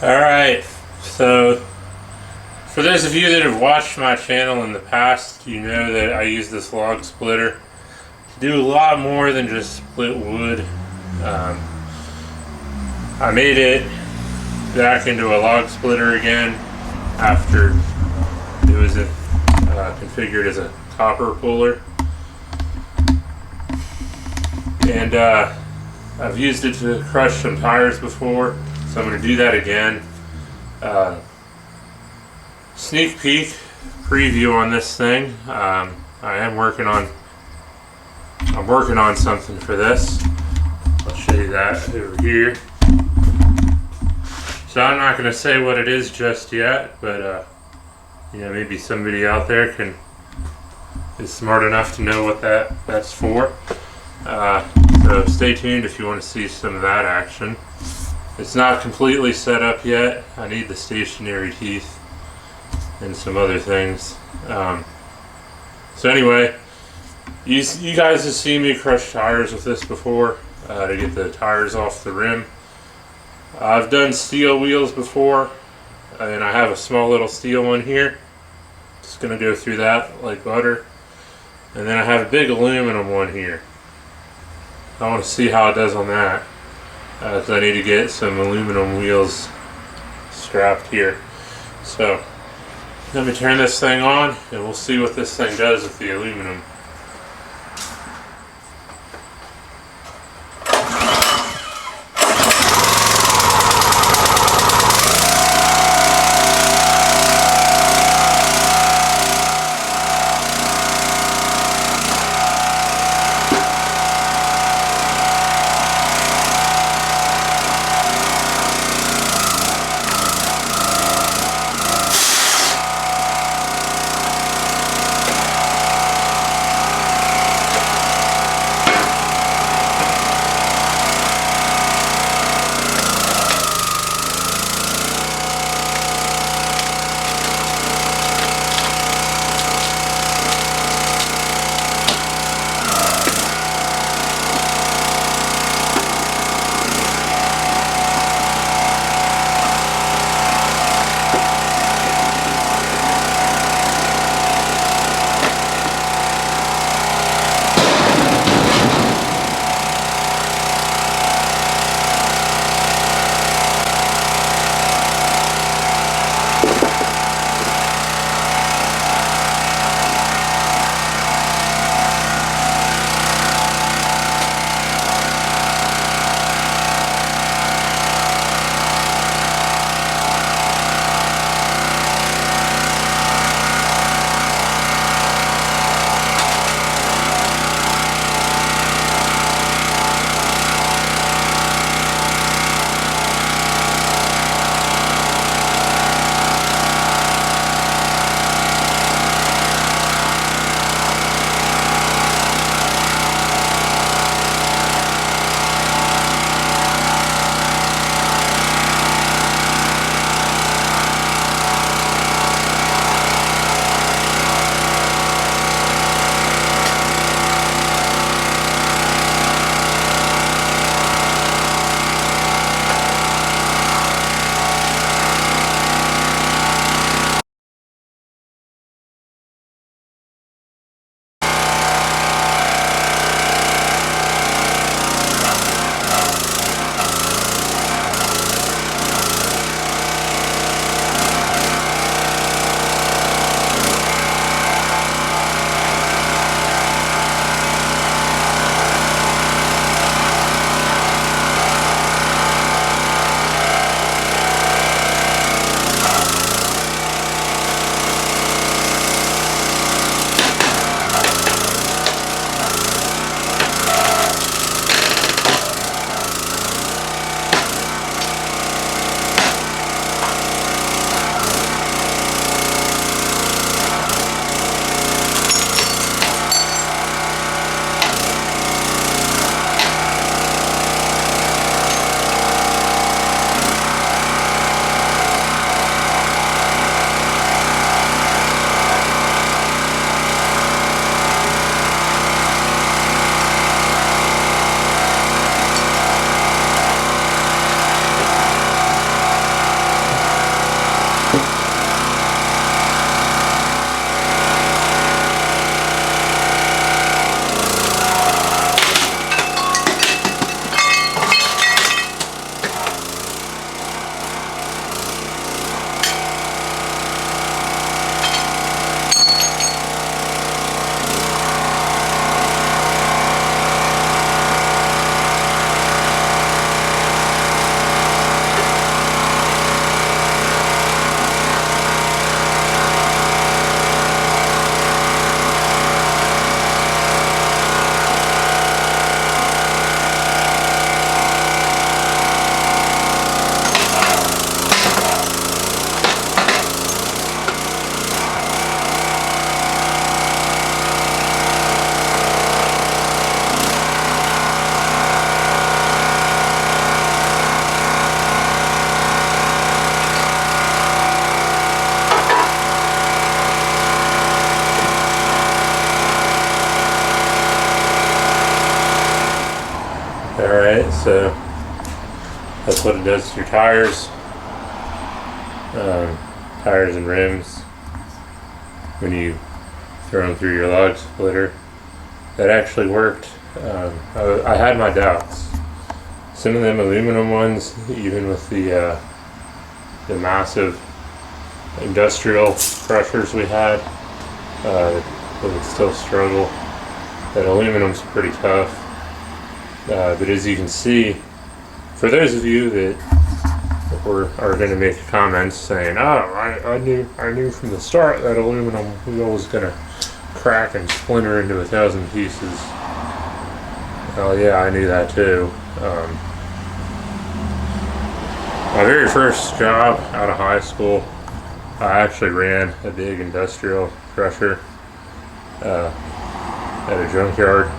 Alright, so for those of you that have watched my channel in the past, you know that I use this log splitter to do a lot more than just split wood. I made it back into a log splitter again after it was configured as a copper puller. And I've used it to crush some tires before, so I'm going to do that again. Sneak peek preview on this thing. I'm working on something for this. I'll show you that over here. So I'm not going to say what it is just yet, but maybe somebody out there is smart enough to know what that's for. So stay tuned if you want to see some of that action. It's not completely set up yet. I need the stationary teeth and some other things. So anyway, you guys have seen me crush tires with this before to get the tires off the rim. I've done steel wheels before, and I have a small little steel one here. Just going to go through that like butter. And then I have a big aluminum one here. I want to see how it does on that, because I need to get some aluminum wheels strapped here. So let me turn this thing on and we'll see what this thing does with the aluminum. So that's what it does to your tires, tires and rims when you throw them through your log splitter. That actually worked. I had my doubts. Some of them aluminum ones, even with the massive industrial crushers we had, they would still struggle. That aluminum's pretty tough. But as you can see, for those of you that are going to make comments saying, "Oh, I knew from the start that aluminum wheel was going to crack and splinter into 1,000 pieces." Well, yeah, I knew that too. My very first job out of high school, I actually ran a big industrial crusher at a junkyard,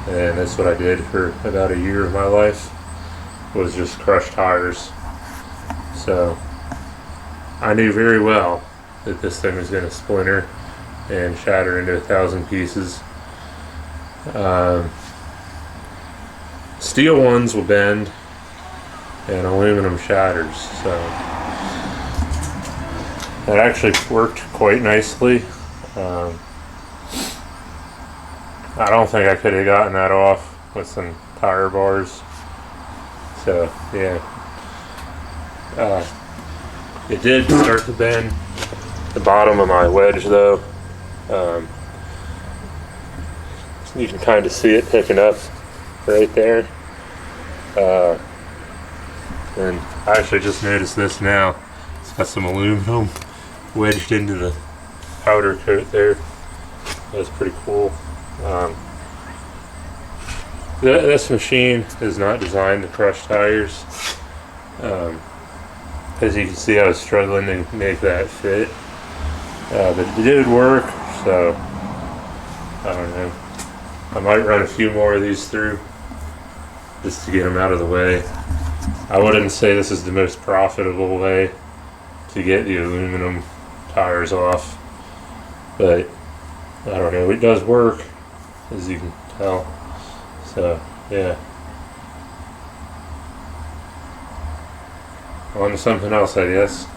and that's what I did for about a year of my life, was just crush tires. So I knew very well that this thing was going to splinter and shatter into 1,000 pieces. Steel ones will bend and aluminum shatters, so that actually worked quite nicely. I don't think I could have gotten that off with some tire bars. So yeah, it did start to bend the bottom of my wedge though. You can kind of see it picking up right there. And I actually just noticed this now. It's got some aluminum wedged into the powder coat there. That's pretty cool. This machine is not designed to crush tires. As you can see, I was struggling to make that fit. But it did work, so I don't know. I might run a few more of these through just to get them out of the way. I wouldn't say this is the most profitable way to get the aluminum tires off, but I don't know, it does work, as you can tell. So yeah, on to something else, I guess.